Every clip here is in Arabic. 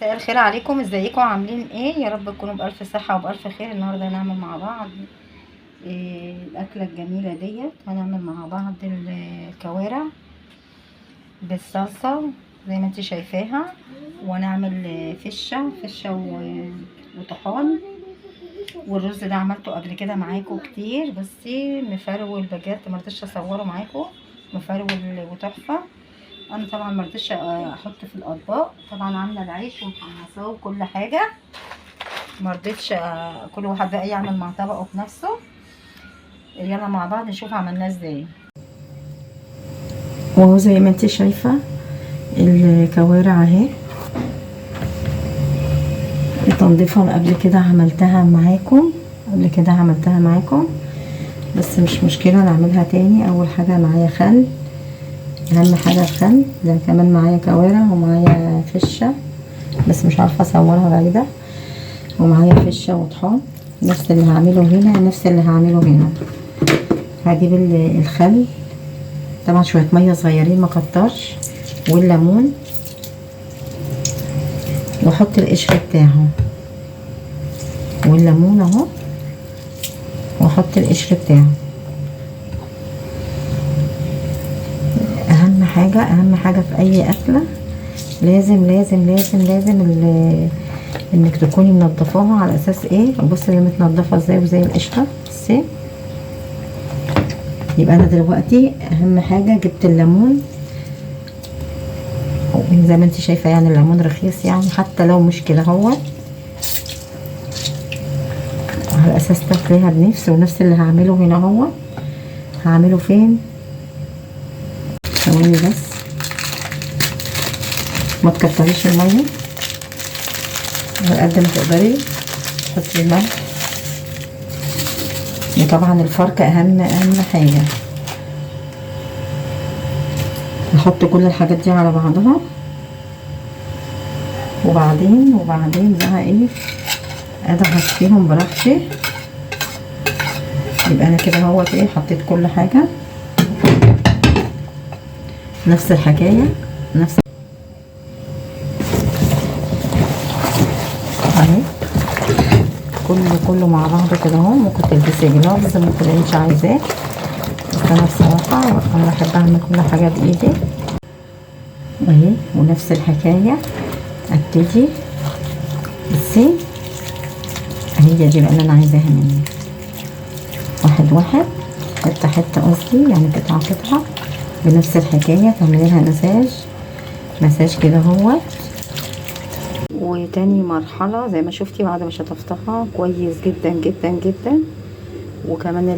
مساء الخير عليكم، ازيكم عاملين ايه؟ يا رب تكونوا بألف صحة وبألف خير. النهارده هنعمل مع بعض الأكلة الجميلة ديت. هنعمل مع بعض الكوارع بالصلصة زي ما انت شايفاها، ونعمل فشة وطحال. والرز ده عملته قبل كده معاكم كتير، بصي مفرول بجد، مرضتش اصوره معاكم، مفرول وتحفة. انا طبعا مرضتش احط في الاطباق، طبعا عامله العيش ومحمصاه وكل حاجه، مرضتش كل واحد بقى يعمل مع طبقه بنفسه. يلا مع بعض نشوف عملناه ازاي. وهو زي ما انت شايفه الكوارع اهي، تنظيفها قبل كده عملتها معاكم، بس مش مشكله نعملها تاني. اول حاجه معايا خل، اهم حاجه الخل ده، كمان معايا كوارع ومعايا فشه بس مش عارفه اصورها بعيده، ومعايا فشه وطحال، نفس اللي هعمله هنا. هجيب الخل، طبعا شويه ميه صغيرين ما كترش، والليمون، واحط القشر بتاعه، والليمون اهو، واحط القشر بتاعه. اهم حاجه في اي اكله لازم لازم لازم لازم انك تكوني منضفاها. على اساس ايه؟ بصي اللي متنضفه ازاي وزي القشره. بصي، يبقى انا دلوقتي اهم حاجه جبت الليمون زي ما انت شايفه، يعني الليمون رخيص، يعني حتى لو مش كده هو على اساس تاكليها بنفس. ونفس اللي هعمله هنا هو هعمله فين؟ ثواني بس، ما تكتريش الميه على قد ما تقدري، حطي الملح، وطبعا الفرق اهم حاجه. نحط كل الحاجات دي على بعضها، وبعدين بقى ايه، ادعك فيهم براحتي. يبقى انا كده اهوت ايه، حطيت كل حاجه، نفس الحكايه، نفس اهي، كله مع بعضه كده اهو. ممكن تلبسي جلافز، ممكن اللي انت عايزاه، بس انا بصراحه انا بحب اعمل كل حاجه بايدي اهي. ونفس الحكايه ابتدي، بصي هي دي بقى اللي انا عايزاها مني، واحد حته قصدي، يعني قطعه بنفس الحكايه. تعملي لها مساج كده اهو. وتاني مرحله زي ما شفتي، بعد ما شطفتها كويس جدا جدا جدا، وكمان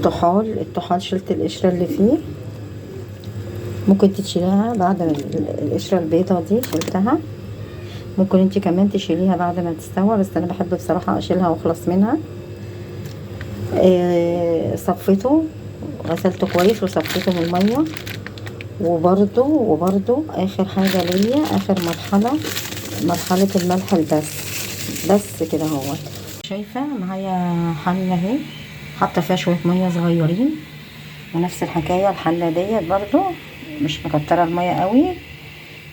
الطحال شلت القشره اللي فيه، ممكن تشيلها بعد ما القشره البيضه دي شلتها، ممكن انت كمان تشيليها بعد ما تستوى، بس انا بحب بصراحه اشيلها واخلص منها. صفيته، غسلته كويس وصفيته من الميه. وبرده اخر حاجه ليا، اخر مرحله الملح بس كده اهو. شايفه معايا حله اهي، حاطه فيها شويه ميه صغيرين، ونفس الحكايه الحله ديت برده مش مكتره الميه قوي.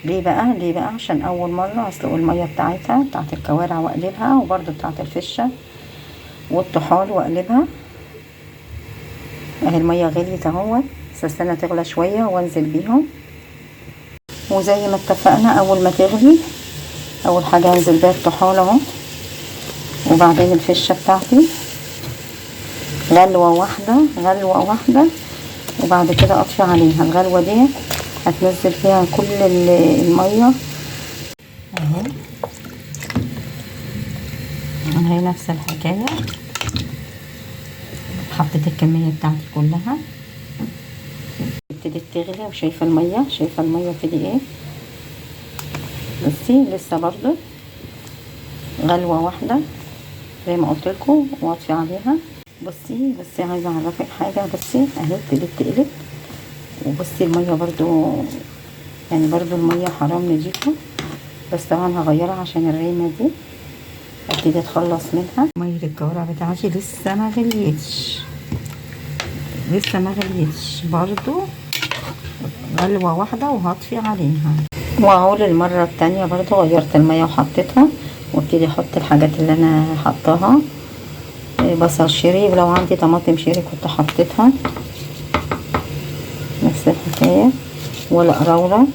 ليه بقى؟ عشان اول مره اسلق الميه بتاعت الكوارع واقلبها، وبرده بتاعت الفشه والطحال واقلبها. اهي الميه غليت اهوت، بس استنى تغلى شويه وانزل بيهم. وزي ما اتفقنا، اول ما تغلي اول حاجه انزل بيها الطحال اهو، وبعدين الفشه بتاعتي غلوه واحده، وبعد كده اطفي عليها. الغلوه دي هتنزل فيها كل الميه اهي نفس الحكايه. حطيت الكميه بتاعتي كلها، ابتدت تغلي، وشايفه الميه ابتدي ايه، بصي لسه برضو غلوه واحده زي ما قلت لكم، واطفي عليها. بصي عايزه اعرفك حاجه، بصي اهي ابتدت تقلب، وبصي الميه برضو، يعني برضو الميه حرام نضيفها، بس طبعا هغيرها عشان الريمه دي ابتدي اتخلص منها. ميه الكوارع بتاعتي لسه ما غليتش برضو، غلوه واحده وهطفي عليها. واهو للمرة التانية برضو غيرت المية وحطيتها، وابتدي احط الحاجات اللي انا حطاها. بصل شيري، ولو عندي طماطم شيري كنت حطيتها، نفس الحكاية. والقراولة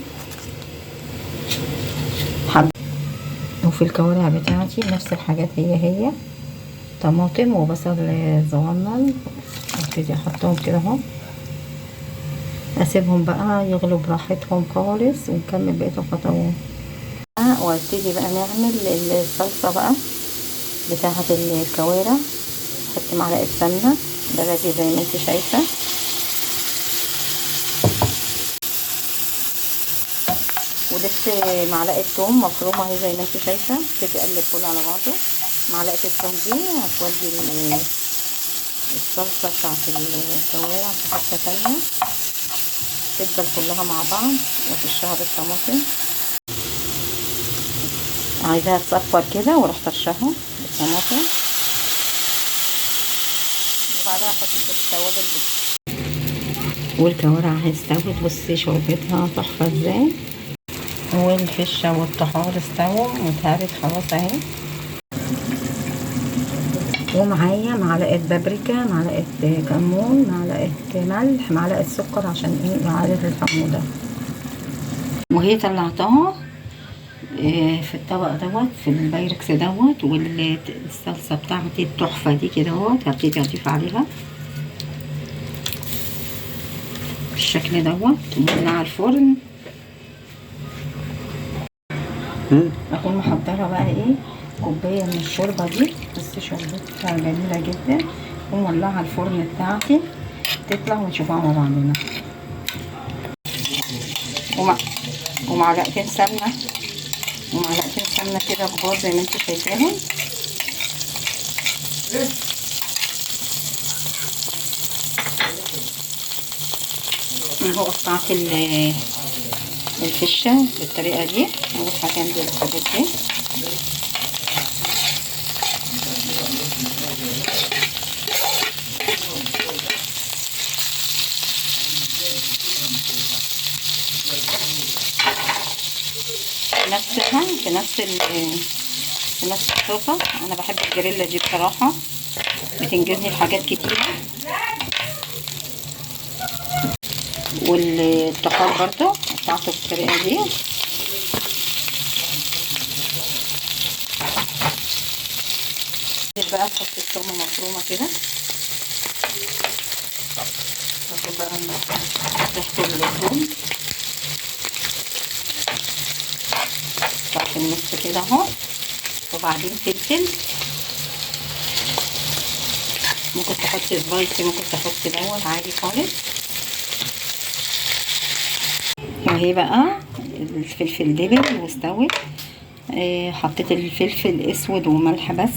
حب. وفي الكوارع بتاعتي نفس الحاجات هي طماطم وبصل صغنن، ابتدي احطهم كده اهو، اسيبهم بقى يغلوا براحتهم خالص، ونكمل بقية الخطوات. وابتدي بقى نعمل الصلصة بقى بتاعة الكوارع. احط معلقة سمنة بلدي زي ما انت شايفة، وضفت معلقة توم مفرومة اهي زي ما انت شايفة. ابتدي اقلب كله على بعضه. معلقة التوم دي هتودي الصلصة بتاعة الكوارع في حتة تانية، تفضل كلها مع بعض، وافشها بالطماطم. عايزاها تصفر كده واروح طرشها بالطماطم، وبعدها احط التوابل والكوارع اهي استوت. بصي شوربتها تحفة ازاي، والفشة والطحال استووا واتهرت خلاص اهي. ومعايا معلقة بابريكا، معلقة كمون، معلقة ملح، معلقة سكر عشان ايه اعادة الحموضة. وهي طلعتها في الطبق دوت، في البايركس دوت. والصلصة بتاعتي التحفة دي كده اهوت هبتدي اضيف عليها بالشكل دوت، ومولعة الفرن. اكون محضرة بقى ايه كوباية من الشوربة دي. بس شوربتها جميلة جدا. ومولعة الفرن بتاعتي تطلع ونشوفها مع بعضنا. ومعلقتين سمنة، ومعلقتين سمنة كده كبار زي ما انتوا شايفاهم. اهو قطعت الفشة بالطريقة دي. اول حاجة انزل الحاجات دي، نفسها في نفس الطاسة. انا بحب الجريلا دي بصراحة، بتنجزني في حاجات كتير. والطحال برضو قطعته بالطريقة دي. بقى تحط الثومة مفرومة كده، تاخد بقى ريحة الثوم في النص كده اهو. وبعدين فلفل، ممكن تحطي سبايسي، ممكن تحطي دوت عادي خالص. وهي بقى الفلفل دبل واستوت. حطيت الفلفل اسود وملح بس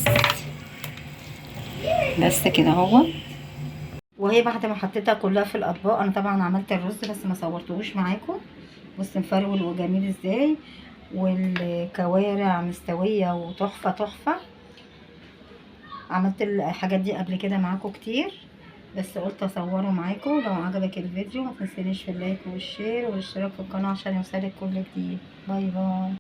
كده اهو. وهي بعد ما حطيتها كلها في الاطباق، انا طبعا عملت الرز بس ما صورتهوش معاكم. بص مفرول وجميل ازاي، والكوارع مستويه وتحفه تحفه. عملت الحاجات دي قبل كده معاكم كتير، بس قلت اصوره معاكم. لو عجبك الفيديو ما تنسونيش في اللايك والشير والاشتراك في القناه عشان يوصلك كل جديد. باي باي.